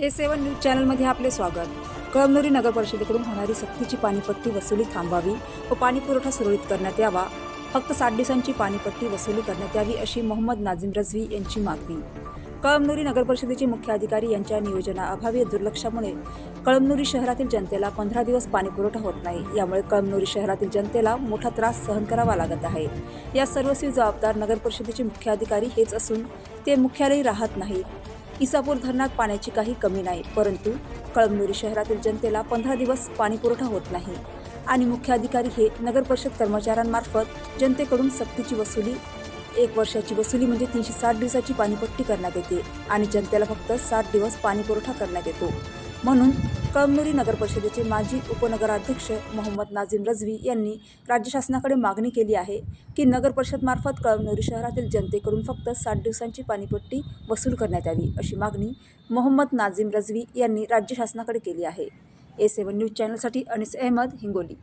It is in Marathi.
A7 न्यूज चॅनलमध्ये आपले स्वागत. कळमनुरी नगर परिषदेकडून होणारी सक्तीची पाणीपट्टी वसुली थांबावी व पाणीपुरवठा सुरळीत करण्यात यावा. फक्त 60 दिवसांची पाणीपट्टी वसुली करण्यात यावी अशी मोहम्मद नाझीम रझवी यांची मागणी. कळमनुरी नगर परिषदेचे मुख्य अधिकारी यांच्या नियोजनाअभावी दुर्लक्षामुळे कळमनुरी शहरातील जनतेला 15 दिवस पाणीपुरवठा होत नाही. यामुळे कळमनुरी शहरातील जनतेला मोठा त्रास सहन करावा लागत आहे. या सर्वस्वी जबाबदार नगर परिषदेचे मुख्य अधिकारी हेच असून ते मुख्यालयी राहत नाहीत. इसापूर धरणात पाण्याची काही कमी नाही, परंतु कळमनुरी शहरातील जनतेला 15 दिवस पाणीपुरवठा होत नाही आणि मुख्य अधिकारी हे नगर परिषद कर्मचाऱ्यांमार्फत जनतेकडून सक्तीची वसुली 1 वर्षाची वसुली म्हणजे 360 दिवसाची पाणीपट्टी करण्यात येते आणि जनतेला फक्त 60 दिवस पाणीपुरवठा करण्यात येतो. म्हणून कळमनुरी नगर परिषदेचे माजी उपनगराध्यक्ष मोहम्मद नाझीम रझवी यांनी राज्य शासनाकडे मागणी केली आहे की नगर परिषदमार्फत कळमनुरी शहरातील जनतेकडून फक्त 60 दिवसांची पाणीपट्टी वसूल करण्यात यावी अशी मागणी मोहम्मद नाझीम रझवी यांनी राज्य शासनाकडे केली आहे. A7 न्यूज चॅनलसाठी अनिस अहमद, हिंगोली.